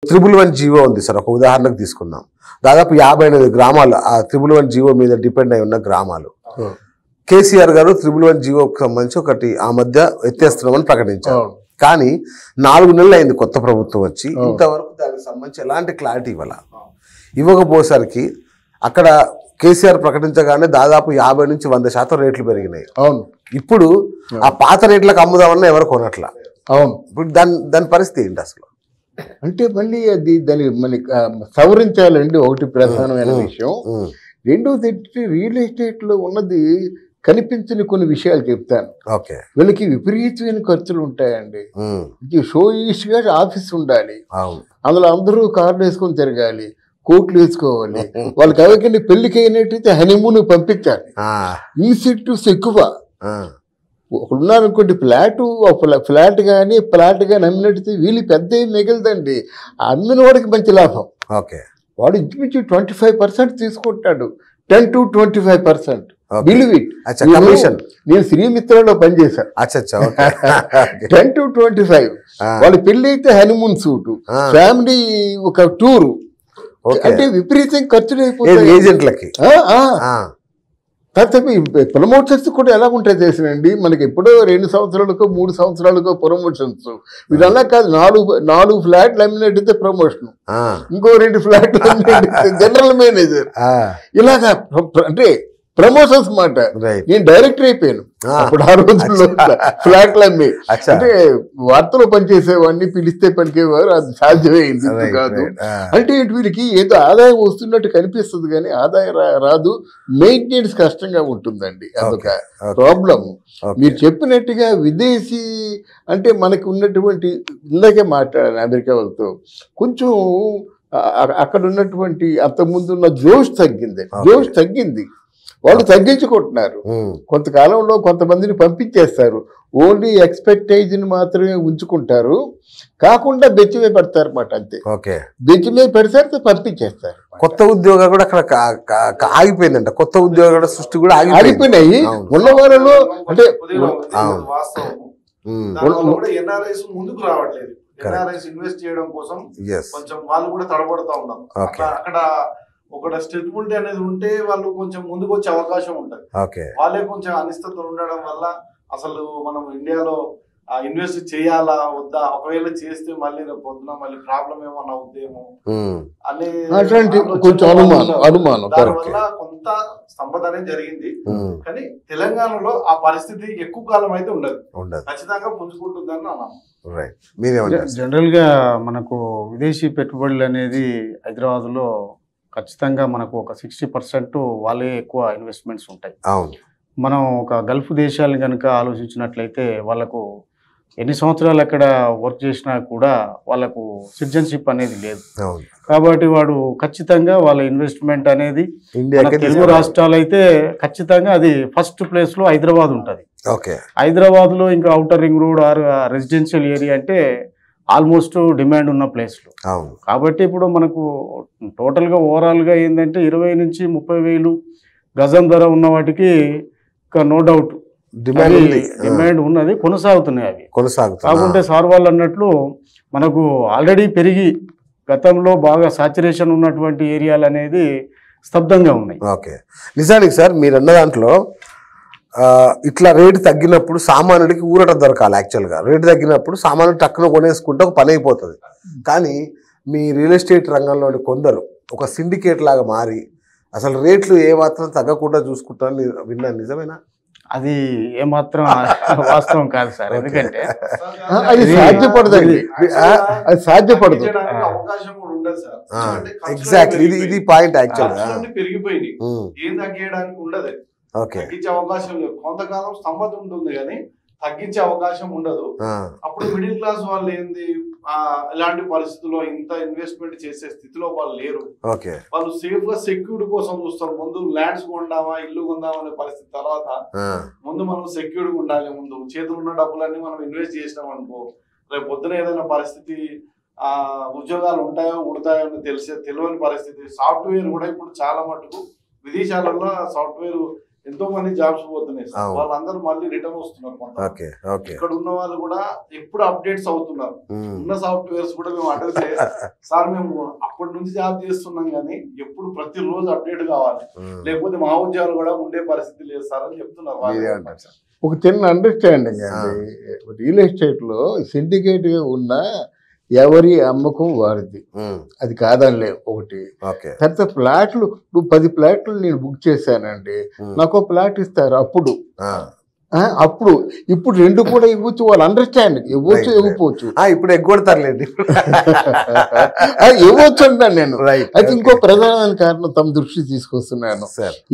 311 GO ఉంది sir. ఒక ఉదాహరణకు తీసుకుందాం. దాదాపు 58 గ్రామాలు ఆ 311 జీవో మీద డిపెండ్ అయి ఉన్న గ్రామాలు. కేసీఆర్ గారు 311 జీవోకి సంబంధించి ఒకటి ఆ మధ్య ఎత్తేస్తున్నామని ప్రకటించారు. కానీ 4 నెలలు అయింది కొత్త ప్రభుత్వం వచ్చి, ఇంతవరకు దానికి సంబంధించి ఎలాంటి క్లారిటీ ఇవ్వకపోసరికి అక్కడ కేసీఆర్ ప్రకటించగానే దాదాపు 50 నుంచి 100% రేట్లు పెరిగినాయి. అవును. ఇప్పుడు ఆ పాత రేట్లకు అమ్ముదామన్నా ఎవరు కొనట్లా. అవును. ఇప్పుడు దాని పరిస్థితి ఏంటి అసలు? అంటే మళ్ళీ అది దాన్ని మళ్ళీ సవరించాలండి. ఒకటి ప్రధానమైన విషయం. రెండోది రియల్ ఎస్టేట్ లో ఉన్నది కనిపించని కొన్ని విషయాలు చెప్తాను. వీళ్ళకి విపరీతమైన ఖర్చులు ఉంటాయండి. షో ఈస్ట్గా ఆఫీస్ ఉండాలి, అందులో అందరూ కార్లు వేసుకొని తిరగాలి, కోట్లు వేసుకోవాలి. వాళ్ళకి ఎవరికైనా పెళ్లికి అయినట్టయితే హనీమూన్ పంపించాలి. ఇన్సెంటివ్స్ ఎక్కువ. ఒకడున్నారనుకోండి ఫ్లాట్ కానీ అమ్మినట్టయితే వీళ్ళు పెద్ద మిగలదండి. అమ్మిన వాడికి మంచి లాభం. వాడు ఇంచుమించు 25% తీసుకుంటాడు. 10 to 25%. నేను శ్రీమిత్రలో పనిచేశాను. 10 to 25. వాళ్ళు పెళ్లి అయితే హనీమూన్ సూటు, ఫ్యామిలీ ఒక టూరు, అంటే విపరీతం ఖర్చులు అయిపోతాయి ఏజెంట్లకి. ప్రమోషన్స్ కూడా ఎలా ఉంటాయి చేసినండి, మనకి ఎప్పుడో 2 సంవత్సరాలకో 3 సంవత్సరాలకో ప్రమోషన్స్. వీళ్ళలా కాదు, 4 ఫ్లాట్లు అమ్మినట్టయితే ప్రమోషన్, ఇంకో 2 ఫ్లాట్లు అమ్మినట్టయితే జనరల్ మేనేజర్, ఇలాగా అంటే ప్రమోషన్స్ మాట. నేను డైరెక్టర్ అయిపోయాను అప్పుడు ఆ రోజుల్లో. ఫ్లాట్లు అమ్మి అంటే వార్తలో పనిచేసేవాడిని, పిలిస్తే పనికేవారు, అది సాధ్యమైంది కాదు. అంటే వీరికి ఏదో ఆదాయం వస్తున్నట్టు కనిపిస్తుంది కానీ ఆదాయం రాదు, మెయింటెనెన్స్ కష్టంగా ఉంటుందండి. అదొక ప్రాబ్లం. మీరు చెప్పినట్టుగా విదేశీ అంటే మనకి ఉన్నటువంటి, ఇందాకే మాట్లాడాను అమెరికా వాళ్ళతో, కొంచెం అక్కడ ఉన్నటువంటి అంతకుముందు ఉన్న జోష్ తగ్గింది. వాళ్ళు తగ్గించుకుంటున్నారు. కొంతకాలంలో కొంతమందిని పంపించేస్తారు, ఓన్లీ ఎక్స్పెక్టేజ్ని మాత్రమే ఉంచుకుంటారు, కాకుండా బెచ్చిమే పెడతారు అన్నమాట. అంతే, బెచ్చిమే పెడతారు, పంపించేస్తారు. కొత్త ఉద్యోగాలు కూడా అక్కడ ఆగిపోయిందంట. కొత్త ఉద్యోగాల సృష్టి కూడా ఆగిపోయినాయి. ఉన్న వారిలో అంటే ముందుకు రావట్లేదు. ఎన్ఆర్ఐస్ ఇన్వెస్ట్ చేయడం కోసం కొంచెం వాళ్ళు కూడా తడబడుతూ ఉన్నారు. అక్కడ ఒక స్టెబిలిటీ అనేది ఉంటే వాళ్ళు కొంచెం ముందుకు వచ్చే అవకాశం ఉంటుంది. వాళ్ళే కొంచెం అనిశ్చితలు ఉండడం వల్ల అసలు మనం ఇండియాలో ఇన్వెస్ట్ చేయాలా వద్దా, ఒకవేళ చేస్తే మళ్ళీ రేపు పొద్దున మళ్ళీ ప్రాబ్లం ఏమన్నా అవుద్దేమో అనే అనుమానం. దానివల్ల కొంత స్తంభత అనేది జరిగింది. కానీ తెలంగాణలో ఆ పరిస్థితి ఎక్కువ కాలం అయితే ఉండదు, ఖచ్చితంగా పుంజుకుంటుందని అన్నాను. జనరల్ గా మనకు విదేశీ పెట్టుబడులు అనేది హైదరాబాద్ లో ఖచ్చితంగా మనకు ఒక 60% వాళ్ళే ఎక్కువ ఇన్వెస్ట్మెంట్స్ ఉంటాయి. మనం ఒక గల్ఫ్ దేశాలను కనుక ఆలోచించినట్లయితే వాళ్ళకు ఎన్ని సంవత్సరాలు అక్కడ వర్క్ చేసినా కూడా వాళ్ళకు సిటిజన్షిప్ అనేది లేదు. కాబట్టి వాడు ఖచ్చితంగా వాళ్ళ ఇన్వెస్ట్మెంట్ అనేది తెలుగు రాష్ట్రాలు అయితే ఖచ్చితంగా అది ఫస్ట్ ప్లేస్ లో హైదరాబాద్ ఉంటుంది. హైదరాబాద్ లో ఇంకా outer ring road or residential area అంటే ఆల్మోస్ట్ డిమాండ్ ఉన్న ప్లేస్లో. కాబట్టి ఇప్పుడు మనకు టోటల్గా ఓవరాల్గా ఏంటంటే 20 నుంచి 30 వేలు గజం ధర ఉన్న వాటికి నో డౌట్ డిమాండ్ ఉన్నది, కొనసాగుతున్నాయి అవి. కాకుంటే సార్ వాళ్ళు అన్నట్లు మనకు ఆల్రెడీ పెరిగి గతంలో బాగా సాచురేషన్ ఉన్నటువంటి ఏరియాలు అనేది స్తబ్దంగా ఉన్నాయి. నిజానికి సార్ మీరు అన్న దాంట్లో ఇట్లా రేటు తగ్గినప్పుడు సామాన్యుడికి ఊరట దొరకాలి. యాక్చువల్గా రేటు తగ్గినప్పుడు సామాన్యుడు టక్కున కొనేసుకుంటే ఒక పని అయిపోతుంది. కానీ మీ రియల్ ఎస్టేట్ రంగంలోని కొందరు ఒక సిండికేట్ లాగా మారి అసలు రేట్లు ఏమాత్రం తగ్గకుండా చూసుకుంటారని విన్నాను, నిజమేనా? అది ఏమాత్రం వాస్తవం కాదు సార్. ఎందుకంటే అది సాధ్యపడదండి, అది సాధ్యపడదు. ఎగ్జాక్ట్లీ ఇది పాయింట్. యాక్చువల్గా పెరిగిపోయింది, ఏం తగ్గడానికి ఉండదు, తగ్గించే అవకాశం లేదు. కొంతకాలం స్తంభత ఉంటుంది కానీ తగ్గించే అవకాశం ఉండదు. అప్పుడు మిడిల్ క్లాస్ వాళ్ళు ఏంది ఇలాంటి పరిస్థితుల్లో ఇంత ఇన్వెస్ట్మెంట్ చేసే స్థితిలో వాళ్ళు లేరు. వాళ్ళు సేఫ్ గా సెక్యూర్డ్ కోసం చూస్తారు. ముందు ల్యాండ్స్ కొందామా ఇల్లు కొందామా అనే పరిస్థితి తర్వాత ముందు మనం సెక్యూర్డ్ ఉండాలి. ముందు చేతులు ఉన్న డబ్బులన్నీ మనం ఇన్వెస్ట్ చేసినాం అనుకో, రేపు పొద్దున ఏదైనా పరిస్థితి ఉద్యోగాలు ఉంటాయో ఉడతాయో అని తెలియని పరిస్థితి. సాఫ్ట్వేర్ కూడా ఇప్పుడు చాలా మటుకు విదేశాలలో సాఫ్ట్వేర్ ఎంతో మంది జాబ్స్ పోతున్నాయి సార్. వాళ్ళందరూ మళ్ళీ రిటర్న్ వస్తున్నారు. ఇక్కడ ఉన్న వాళ్ళు కూడా ఎప్పుడు అప్డేట్స్ అవుతున్నారు. ఉన్న సాఫ్ట్వేర్స్ కూడా మేము అడిగితే సార్ మేము అప్పటి నుంచి జాబ్ చేస్తున్నాం కానీ ఎప్పుడు ప్రతిరోజు అప్డేట్ కావాలి, లేకపోతే మా ఉద్యోగాలు కూడా ఉండే పరిస్థితి లేదు సార్ అని చెప్తున్నారు. ఒక చిన్న అండర్స్టాండింగ్ అండి, రియల్ ఎస్టేట్ లో సిండికేట్ గా ఉన్న ఎవరి అమ్మకం వారిది, అది కాదని ఒకటి. తర్వాత ఫ్లాట్లు, ఇప్పుడు 10 ఫ్లాట్లు నేను బుక్ చేశానండి, నాకు ఫ్లాట్ ఇస్తారు అప్పుడు. ఇప్పుడు 2 కూడా ఇవ్వచ్చు, వాళ్ళు అండర్స్టాండింగ్ ఇవ్వచ్చు, ఇవ్వకపోవచ్చు. ఇప్పుడు ఎగ్గొడతారులేండి, ఇవ్వచ్చు అంటాను నేను. అయితే ఇంకో ప్రధానమైన కారణం తమ దృష్టి తీసుకొస్తున్నాను.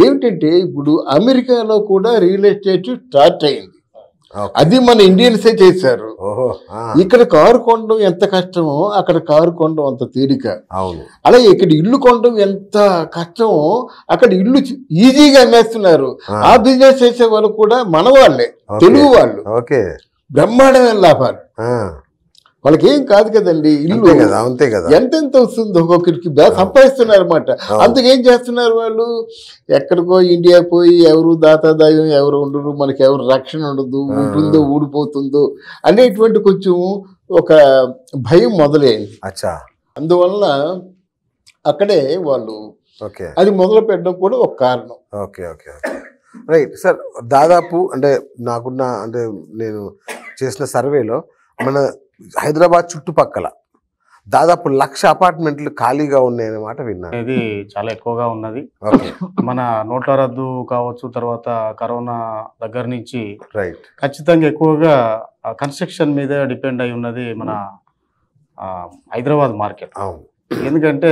ఏమిటంటే ఇప్పుడు అమెరికాలో కూడా రియల్ ఎస్టేట్ స్టార్ట్ అయింది, అది మన ఇండియన్సే చేశారు. ఇక్కడ కారు కొనడం ఎంత కష్టమో అక్కడ కారు కొనడం అంత తేలిక. అలాగే ఇక్కడ ఇల్లు కొనడం ఎంత కష్టమో అక్కడ ఇల్లు ఈజీగా అమ్మేస్తున్నారు. ఆ బిజినెస్ చేసే వాళ్ళు కూడా మన వాళ్ళే, తెలుగు వాళ్ళు. బ్రహ్మాండమైన లాభాలు, వాళ్ళకి ఏం కాదు కదండి. ఇల్లు ఎంతెంత వస్తుంది ఒక్కొక్కరికి సంపాదిస్తున్నారు అనమాట. అందుకేం చేస్తున్నారు వాళ్ళు, ఎక్కడికో ఇండియా పోయి ఎవరు దాతాదాయం ఎవరు ఉండరు, మనకి ఎవరు రక్షణ ఉండదు, ఉంటుందో ఊడిపోతుందో అనేటువంటి కొంచెం ఒక భయం మొదలైంది. అందువల్ల అక్కడే వాళ్ళు అది మొదలు పెట్టడం కూడా ఒక కారణం. Right sir. దాదాపు అంటే నాకున్న అంటే నేను చేసిన సర్వేలో మన హైదరాబాద్ చుట్టుపక్కల దాదాపు 1,00,000 అపార్ట్మెంట్లు ఖాళీగా ఉన్నాయన్నమాట విన్నాను. ఇది చాలా ఎక్కువగా ఉన్నది. మన నోట్ల రద్దు కావచ్చు, తర్వాత కరోనా దగ్గర నుంచి ఖచ్చితంగా ఎక్కువగా కన్స్ట్రక్షన్ మీద డిపెండ్ అయి ఉన్నది మన హైదరాబాద్ మార్కెట్. ఎందుకంటే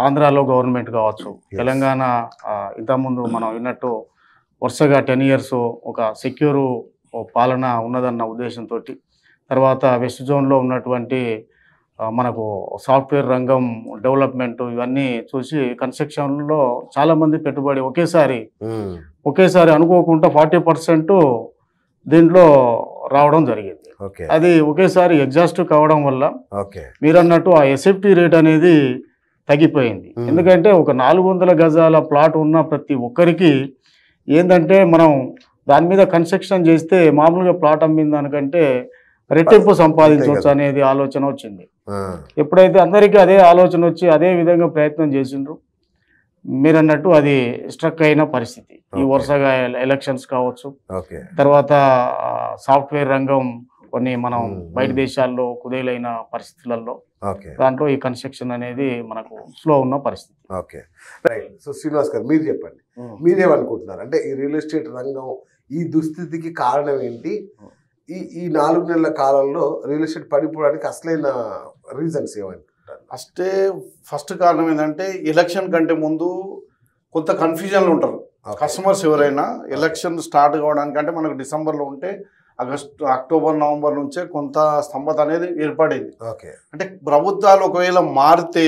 ఆంధ్రాలో గవర్నమెంట్ కావచ్చు, తెలంగాణ ఇంతకుముందు మనం విన్నట్టు వరుసగా 10 years ఒక సెక్యూర్ పాలన ఉన్నదన్న ఉద్దేశంతో, తర్వాత వెస్ట్ జోన్లో ఉన్నటువంటి మనకు సాఫ్ట్వేర్ రంగం డెవలప్మెంట్ ఇవన్నీ చూసి కన్స్ట్రక్షన్లో చాలామంది పెట్టుబడి ఒకేసారి అనుకోకుండా 40% దీంట్లో రావడం జరిగింది. అది ఒకేసారి ఎగ్జాస్ట్ కావడం వల్ల మీరు అన్నట్టు ఆ ఎస్ఎఫ్టీ రేట్ అనేది తగ్గిపోయింది. ఎందుకంటే ఒక 400 గజాల ప్లాట్ ఉన్న ప్రతి ఒక్కరికి ఏంటంటే మనం దాని మీద కన్స్ట్రక్షన్ చేస్తే మామూలుగా ప్లాట్ అమ్మిన దానికంటే రెట్టింపు సంపాదించవచ్చు అనేది ఆలోచన వచ్చింది. ఎప్పుడైతే అందరికీ అదే ఆలోచన వచ్చి అదే విధంగా ప్రయత్నం చేసిండ్రు, మీరు అన్నట్టు అది స్ట్రక్ అయిన పరిస్థితి. ఈ వరుసగా ఎలక్షన్స్ కావచ్చు, తర్వాత సాఫ్ట్వేర్ రంగం కొన్ని మనం బయట దేశాల్లో కుదేలైన పరిస్థితులలో దాంట్లో ఈ కన్స్ట్రక్షన్ అనేది మనకు స్లో ఉన్న పరిస్థితి. సో శ్రీనివాస్ గారు మీరు చెప్పండి, మీరేమనుకుంటున్నారు? అంటే ఈ రియల్ ఎస్టేట్ రంగం ఈ దుస్థితికి కారణం ఏంటి? ఈ 4 నెలల కాలంలో రియల్ ఎస్టేట్ పడిపోవడానికి అసలైన రీజన్స్ ఏమంటారు? ఫస్ట్ కారణం ఏంటంటే ఎలక్షన్ కంటే ముందు కొంత కన్ఫ్యూజన్లు ఉంటారు కస్టమర్స్. ఎవరైనా ఎలక్షన్ స్టార్ట్ కావడానికంటే మనకు డిసెంబర్లో ఉంటే అక్టోబర్ నవంబర్ నుంచే కొంత స్తంభత అనేది ఏర్పడింది. అంటే ప్రభుత్వాలు ఒకవేళ మారితే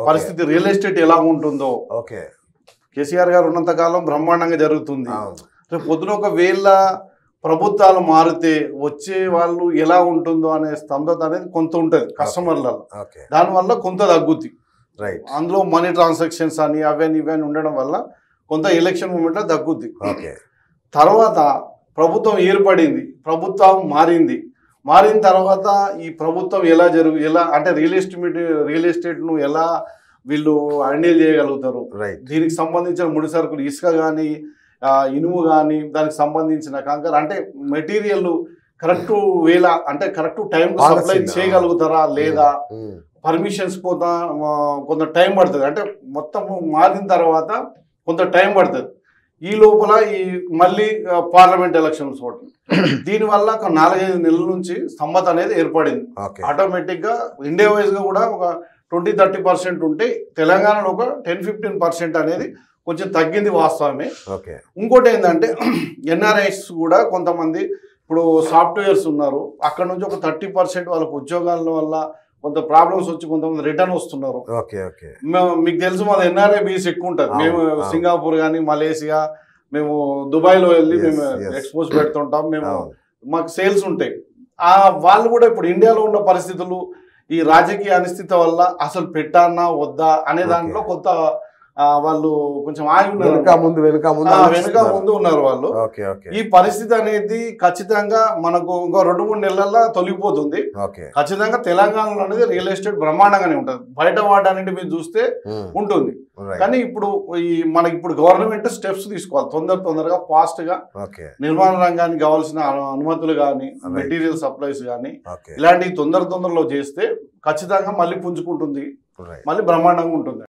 పరిస్థితి రియల్ ఎస్టేట్ ఎలా ఉంటుందో, కేసీఆర్ గారు ఉన్నంత కాలం బ్రహ్మాండంగా జరుగుతుంది. రేపు పొద్దున ఒకవేళ ప్రభుత్వాలు మారితే వచ్చే వాళ్ళు ఎలా ఉంటుందో అనే స్తంభత అనేది కొంత ఉంటుంది కస్టమర్లలో. దానివల్ల కొంత తగ్గుద్ది. అందులో మనీ ట్రాన్సాక్షన్స్ అని అవన్నీ ఇవన్నీ ఉండడం వల్ల కొంత ఎలక్షన్ మూమెంట్లో తగ్గుద్ది. తర్వాత ప్రభుత్వం ఏర్పడింది, ప్రభుత్వం మారిన తర్వాత ఈ ప్రభుత్వం ఎలా అంటే రియల్ ఎస్టేట్ను ఎలా వీళ్ళు హ్యాండిల్ చేయగలుగుతారు, దీనికి సంబంధించిన ముడి సరుకులు ఇసుక కానీ ఇనుము కానీ దానికి సంబంధించిన కంకర అంటే మెటీరియల్ కరెక్ట్ వేళ అంటే కరెక్ట్ టైం సప్లై చేయగలుగుతారా లేదా, పర్మిషన్స్ కొంత టైం పడుతుంది. అంటే మొత్తం మారిన తర్వాత కొంత టైం పడుతుంది. ఈ లోపల మళ్ళీ పార్లమెంట్ ఎలక్షన్స్ పడుతుంది. దీనివల్ల ఒక 4-5 నెలల నుంచి స్తంభత అనేది ఏర్పడింది. ఆటోమేటిక్గా ఇండియా వైజ్గా కూడా ఒక 20-30% ఉంటే తెలంగాణలో ఒక 10-15% అనేది కొంచెం తగ్గింది వాస్తవమే. ఇంకోటి ఏంటంటే ఎన్ఆర్ఐస్ కూడా కొంతమంది ఇప్పుడు సాఫ్ట్వేర్స్ ఉన్నారు, అక్కడ నుంచి ఒక 30% వాళ్ళకు ఉద్యోగాల వల్ల కొంత ప్రాబ్లమ్స్ వచ్చి కొంతమంది రిటర్న్ వస్తున్నారు. మీకు తెలుసు మాది ఎన్ఆర్ఐ బీస్ ఎక్కువ ఉంటుంది. మేము సింగపూర్ కానీ మలేషియా, మేము దుబాయ్లో వెళ్ళి మేము ఎక్స్పోజ్ పెడుతుంటాం, మాకు సేల్స్ ఉంటాయి. వాళ్ళు కూడా ఇప్పుడు ఇండియాలో ఉన్న పరిస్థితులు, ఈ రాజకీయ అనిశ్చితి వల్ల అసలు పెట్టానా వద్దా అనే దాంట్లో కొంత వాళ్ళు కొంచెం ఆగి ఉన్నారు, వెనుక ముందు ఉన్నారు వాళ్ళు. ఈ పరిస్థితి అనేది ఖచ్చితంగా మనకు ఇంకో 2-3 నెలల్లో తొలగిపోతుంది. ఖచ్చితంగా తెలంగాణలో అనేది రియల్ ఎస్టేట్ బ్రహ్మాండంగానే ఉంటుంది. బయట వాడడానికి మీరు చూస్తే ఉంటుంది. కానీ ఇప్పుడు మనకి ఇప్పుడు గవర్నమెంట్ స్టెప్స్ తీసుకోవాలి, తొందరగా ఫాస్ట్ గా నిర్మాణ రంగానికి కావాల్సిన అనుమతులు కానీ మెటీరియల్ సప్లైస్ కానీ ఇలాంటివి తొందరలో చేస్తే ఖచ్చితంగా మళ్ళీ పుంజుకుంటుంది, మళ్ళీ బ్రహ్మాండంగా ఉంటుంది.